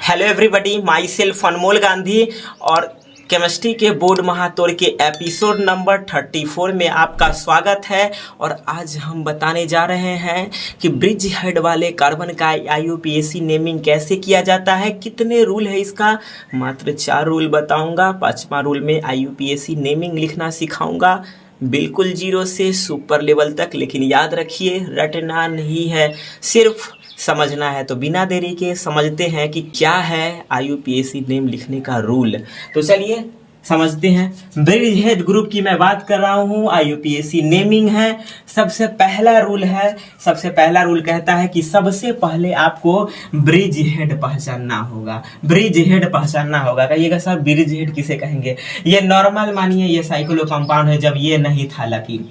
Hello everybody, my self अनमोल गांधी और chemistry के board महातोड़ के एपिसोड नंबर 34 में आपका स्वागत है। और आज हम बताने जा रहे हैं कि ब्रिज हेड वाले कार्बन का IUPAC नेमिंग कैसे किया जाता है, कितने रूल है इसका। मात्र 4 रूल बताऊंगा। 5वां रूल में IUPAC नेमिंग लिखना सिखाऊंगा, बिल्कुल 0 से सुपर लेवल तक। लेकिन याद रखिए, रटना नहीं है, सिर्फ समझना है। तो बिना देरी के समझते हैं कि क्या है IUPAC नेम लिखने का रूल। तो चलिए समझते हैं। ब्रिज हेड ग्रुप की मैं बात कर रहा हूँ, IUPAC नेमिंग है। सबसे पहला रूल कहता है कि सबसे पहले आपको ब्रिज हेड पहचानना होगा। ब्रिज हेड पहचानना होगा। कहिएगा सर ब्रिज हेड किसे कहेंगे? ये नॉर्मल मानिए ये साइक्लो कंपाउंड है, जब ये नहीं था लकीर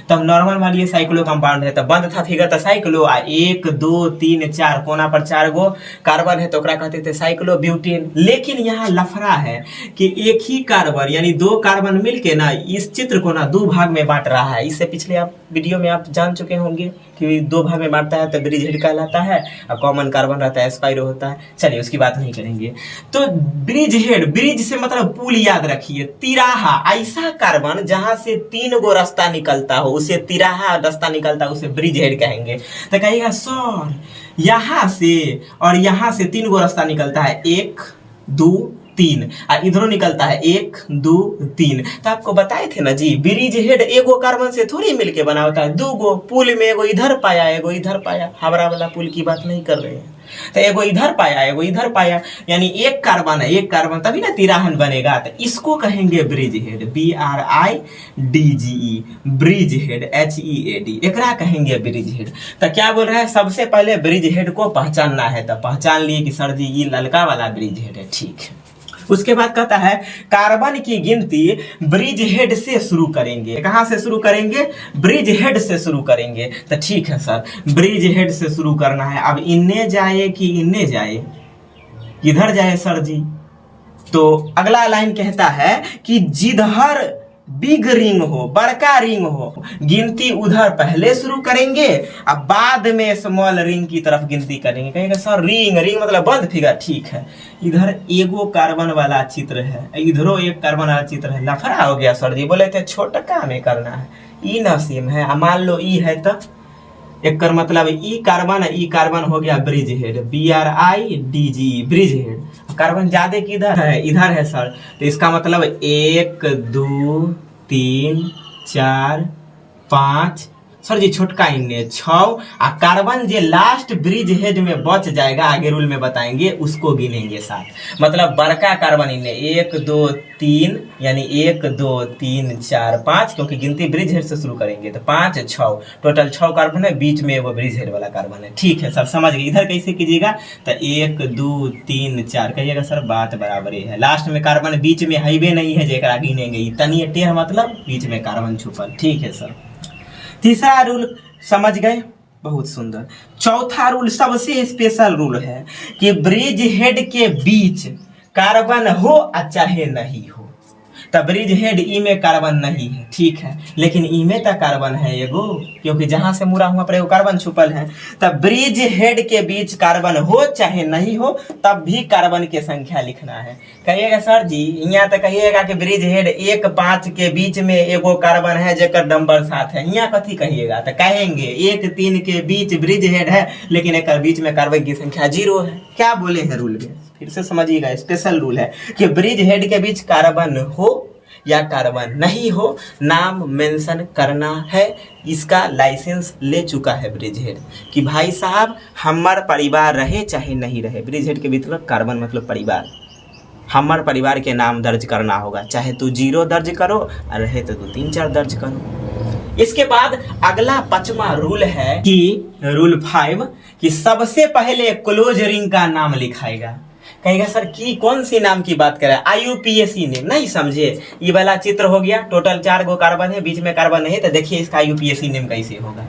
तब नॉर्मल मानिए साइक्लो कंपाउंड है, तब बंद था फिगर तो साइक्लो। 1 2 3 4 कोना पर 4 गो कार्बन है तो ओकरा कहते थे साइक्लो ब्यूटेन। लेकिन यहाँ लफड़ा है कि एक ही कार्बन यानी 2 कार्बन मिलके ना इस चित्र को ना 2 भाग में बांट रहा है। इससे पिछले आप वीडियो में आप जान चुके होंगे कि 2 भाग में बांटता है तो ब्रिज हेड कहलाता है, और कॉमन कार्बन रहता है स्पाइरो होता है। चलिए उसकी बात नहीं करेंगे। तो ब्रिज हेड, ब्रिज से मतलब पुल, याद रखिए। तिराहा, ऐसा कार्बन जहां से 3 गो रास्ता निकलता हो उसे तिराहा रास्ता निकलता है, उसे ब्रिज हेड कहेंगे। तो कहिएगा सर यहां से और यहां से 3 गो रास्ता निकलता है, 1 2 3, और इधरों निकलता है 1 2 3। तो आपको बताए थे ना जी, ब्रिज हेड एगो कार्बन से थोड़ी मिलके बना होता है, 2 गो पुल में एगो इधर पाया एगो इधर पाया। हावड़ा वाला पुल की बात नहीं कर रहे हैं। तो एगो इधर पाया एगो इधर पाया, यानी एक कार्बन है, एक कार्बन तभी ना तिराहन बनेगा। तो इसको कहेंगे bridge head, BRIDGE, bridge head, HEAD, एकरा कहेंगे ब्रिज हेड। तो क्या बोल रहा है, सबसे पहले ब्रिज हेड को पहचानना है। तो पहचान लिए कि सर जी ये ललका वाला ब्रिज हेड है, ठीक है। उसके बाद कहता है कार्बन की गिनती ब्रिज हेड से शुरू करेंगे। कहां से शुरू करेंगे? ब्रिज हेड से शुरू करेंगे। तो ठीक है सर, ब्रिज हेड से शुरू करना है। अब इन्ने जाए कि इन्ने जाए, किधर जाए सर जी? तो अगला लाइन कहता है कि जिधर बिग रिंग हो, बड़का रिंग हो, गिनती उधर पहले शुरू करेंगे, अब बाद में स्मॉल रिंग की तरफ गिनती करेंगे। कहेंगे सर रिंग मतलब बंद फिगर, ठीक है। इधर एगो कार्बन वाला चित्र है, इधरो एक कार्बन वाला चित्र है, लफड़ा हो गया सर जी। बोले थे छोटका में करना है, ई नसीम है। मान लो ई है तो एक कर मतलब ई कार्बन हो गया bridge head, BRIDGE, bridge head. Carbon ज्यादा किधर है? इधर है सर। तो इसका मतलब 1 2 3 4 5, सर जी छोटका इन्ने 6, आ कार्बन जे लास्ट ब्रिज हेड में बच जाएगा, आगे रूल में बताएंगे, उसको गिनेंगे 7। मतलब बड़का कार्बन इन्ने 1 2 3, यानी 1 2 3 4 5, क्योंकि गिनती ब्रिज हेड से शुरू करेंगे। तो 5 6, टोटल 6 कार्बन है, बीच में वो ब्रिज हेड वाला कार्बन है, ठीक है सर, समझ गए। इधर कैसे कीजिएगा? तो 1 2 3 4 कहिएगा सर, बात बराबर है। लास्ट में कार्बन बीच में हाईवे नहीं है जेकरा गिनेंगे, तनी टेढ़ मतलब बीच में कार्बन छुपल, ठीक है सर। तीसरा रूल समझ गए, बहुत सुंदर। चौथा रूल सबसे स्पेशल रूल है कि ब्रिज हेड के बीच कार्बन हो चाहे नहीं हो। तब ब्रिज हेड ई में कार्बन नहीं है, ठीक है, लेकिन ई में तो कार्बन है एगो, क्योंकि जहां से मुड़ा हुआ पर एगो कार्बन छुपल है। तब ब्रिज हेड के बीच कार्बन हो चाहे नहीं हो, तब भी कार्बन की संख्या लिखना है। कहिएगा सर जी यहाँ तो कहिएगा कि ब्रिज हेड 1 5 के बीच में एगो कार्बन है जेकर नंबर 7 है, यहाँ कथी कहिएगा? तो कहेंगे 1 3 के बीच ब्रिज हेड है, लेकिन एक बीच में कार्बन की संख्या 0 है। क्या बोले हैं रूल में? फिर से समझिएगा, स्पेशल रूल है कि ब्रिज हेड के बीच कार्बन हो या कार्बन नहीं हो, नाम मेंशन करना है। इसका लाइसेंस ले चुका है ब्रिज हेड कि भाई साहब हमार परिवार रहे चाहे नहीं रहे, ब्रिज हेड के भीतर कार्बन मतलब परिवार, हमार परिवार के नाम दर्ज करना होगा। चाहे तू 0 दर्ज करो और रहे तो तू 3 4 दर्ज करो। इसके बाद अगला 5वां रूल है कि रूल 5 कि सबसे पहले क्लोज रिंग का नाम लिखाएगा। कहेगा सर की कौन सी नाम की बात करें? IUPAC नेम नहीं समझे? ये वाला चित्र हो गया, टोटल 4 गो कार्बन है, बीच में कार्बन नहीं, तो देखिए इसका IUPAC नेम कैसे होगा।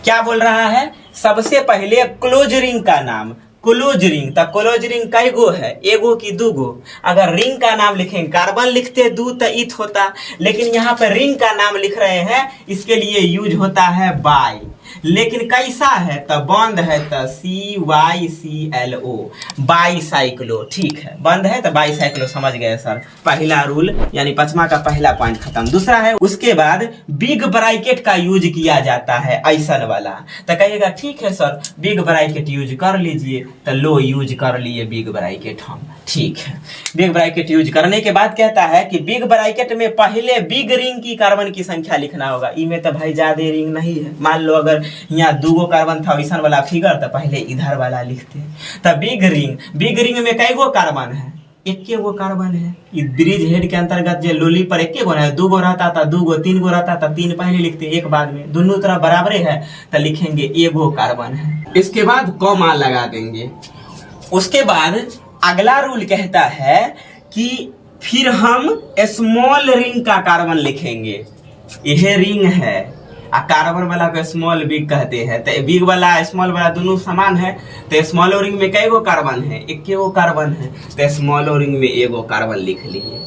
क्या बोल रहा है? सबसे पहले क्लोज रिंग का नाम, क्लोज रिंग। तो क्लोज रिंग कई गो है? एगो की 2 गो? अगर रिंग का नाम लिखेंगे, कार्बन लिखते 2 तो इत होता, लेकिन यहाँ पर रिंग का नाम लिख रहे हैं, इसके लिए यूज होता है बाय। लेकिन कैसा है तो बंद है तो CYCLO, बाईसाइक्लो। ठीक है, बंद है तो बाईसाइक्लो, समझ गए सर। पहला रूल यानी पचमा का पहला पॉइंट खत्म। दूसरा है उसके बाद बिग ब्रैकेट का यूज किया जाता है ऐसा वाला। तो कहिएगा ठीक है सर बिग ब्रैकेट यूज कर लीजिए, तो लो यूज कर लिए बिग ब्रैकेट हम। ठीक है, बिग ब्रैकेट यूज करने के बाद कहता है कि बिग ब्रैकेट में पहले बिग रिंग की कार्बन की संख्या लिखना होगा। इमें तो भाई ज्यादा रिंग नहीं है। मान लो अगर यहाँ 2 कार्बन था वैसा वाला फिगर, तो पहले इधर वाला लिखते। तो बिग रिंग में कई गो कार्बन है? 1 गो कार्बन है। ब्रिज हेड के अंतर्गत जो लोली पर 1 गो है, 2 गो रहता था, 2 गो, 3 गो रहता था, 3 पहले लिखते 1 बाद में, दोनों तरफ बराबर है तो लिखेंगे 1 गो कार्बन है। इसके बाद कॉमा लगा देंगे। उसके बाद अगला रूल कहता है कि फिर हम स्मॉल रिंग का कार्बन लिखेंगे। यह रिंग है, कार्बन वाला को स्मॉल बिग कहते हैं। तो बिग वाला स्मॉल वाला दोनों समान है। तो स्मॉल रिंग में कई गो कार्बन है? 1 गो कार्बन है। तो स्मॉल रिंग में 1 गो कार्बन लिख लिए।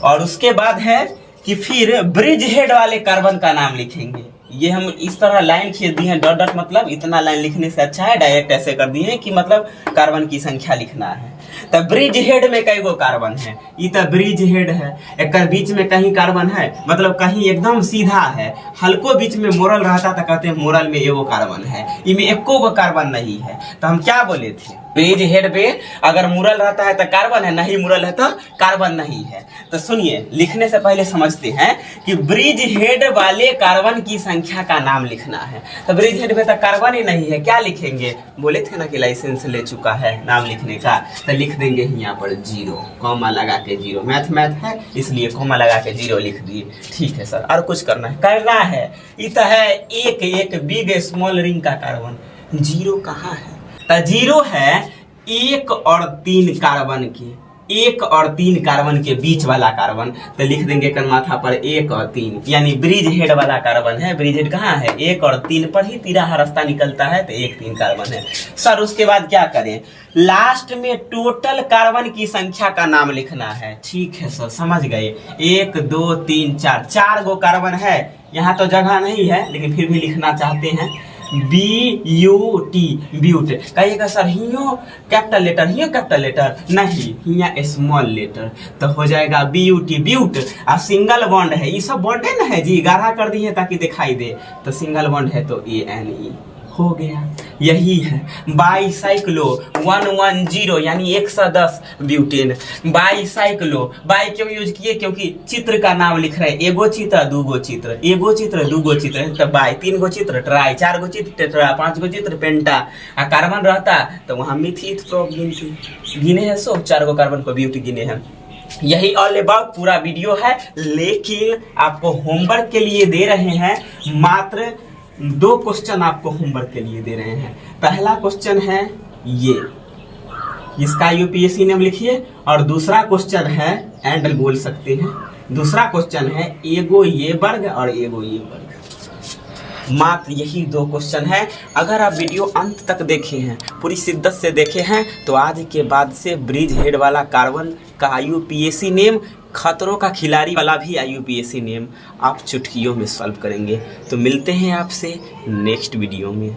और उसके बाद है कि फिर ब्रिज हेड वाले कार्बन का नाम लिखेंगे। ये हम इस तरह लाइन खींच दिए हैं, डॉट डॉट, मतलब इतना लाइन लिखने से अच्छा है डायरेक्ट ऐसे कर दिए कि मतलब कार्बन की संख्या लिखना है। तो ब्रिज हेड में कई गो कार्बन है? ये तो ब्रिज हेड है, एक बीच में कहीं कार्बन है, मतलब कहीं एकदम सीधा है, हल्को बीच में मोरल रहता तो कहते हैं मोरल में 1 गो कार्बन है। इनमें 1 गो कार्बन नहीं है। तो हम क्या बोले थे? ब्रिज हेड पे अगर मुरल रहता है तो कार्बन है, नहीं मुरल है तो कार्बन नहीं है। तो सुनिए, लिखने से पहले समझते हैं कि ब्रिज हेड वाले कार्बन की संख्या का नाम लिखना है। तो ब्रिज हेड में तो कार्बन ही नहीं है, क्या लिखेंगे? बोले थे ना कि लाइसेंस ले चुका है नाम लिखने का। तो लिख देंगे यहाँ पर 0, कॉमा लगा के 0। मैथ है इसलिए कॉमा लगा के 0 लिख दिए। ठीक है सर, और कुछ करना है? ये तो है एक बिग स्मॉल रिंग का कार्बन। 0 कहाँ है? तो 0 है 1 और 3 कार्बन के, 1 और 3 कार्बन के बीच वाला कार्बन। तो लिख देंगे कर माथा पर 1 और 3, यानी ब्रिज हेड वाला कार्बन है। ब्रिज हेड कहाँ है? 1 और 3 पर ही तिराहा रास्ता निकलता है, तो 1 3 कार्बन है सर। उसके बाद क्या करें? लास्ट में टोटल कार्बन की संख्या का नाम लिखना है। ठीक है सर, समझ गए। 1 2 3 4 गो कार्बन है। यहाँ तो जगह नहीं है लेकिन फिर भी लिखना चाहते हैं। BUT, ब्यूट। कहिएगा सर हियो कैपिटल लेटर नहीं, हिया स्मॉल लेटर। तो हो जाएगा BUT, ब्यूट। और सिंगल बॉन्ड है, ये सब बॉन्ड है ना जी, गाढ़ा कर दिए ताकि दिखाई दे। तो सिंगल बॉन्ड है तो ANE हो गया। यही है बाईसाइक्लो 110, यानी 110 ब्यूटेन। बाईसाइक्लो, बाई क्यों यूज किए? क्योंकि चित्र का नाम लिख रहे हैं। 1 गो चित्र 2 गो चित्र, 1 गो चित्र 2 गो चित्र, तो बाई। 3 गो चित्र ट्राई, 4 गो चित्र टेट्रा, 5 गो चित्र पेंटा। आ कार्बन रहता तो वहां मिथित प्रोप गिने हैं। 4 गो कार्बन को ब्यूटी गिने हैं। यही ऑल अबाउट पूरा वीडियो है, लेकिन आपको होमवर्क के लिए दे रहे हैं मात्र 2 क्वेश्चन आपको होमवर्क के लिए दे रहे हैं। पहला क्वेश्चन है ये, इसका यूपीएससी नेम लिखिए। और दूसरा क्वेश्चन है, एंड बोल सकते हैं, दूसरा क्वेश्चन है एगो ये वर्ग और एगो ये वर्ग। मात्र यही 2 क्वेश्चन है। अगर आप वीडियो अंत तक देखे हैं, पूरी शिद्दत से देखे हैं, तो आज के बाद से ब्रिज हेड वाला कार्बन का यूपीएससी नेम, खतरों का खिलाड़ी वाला भी यूपीएससी नेम आप चुटकियों में सॉल्व करेंगे। तो मिलते हैं आपसे नेक्स्ट वीडियो में।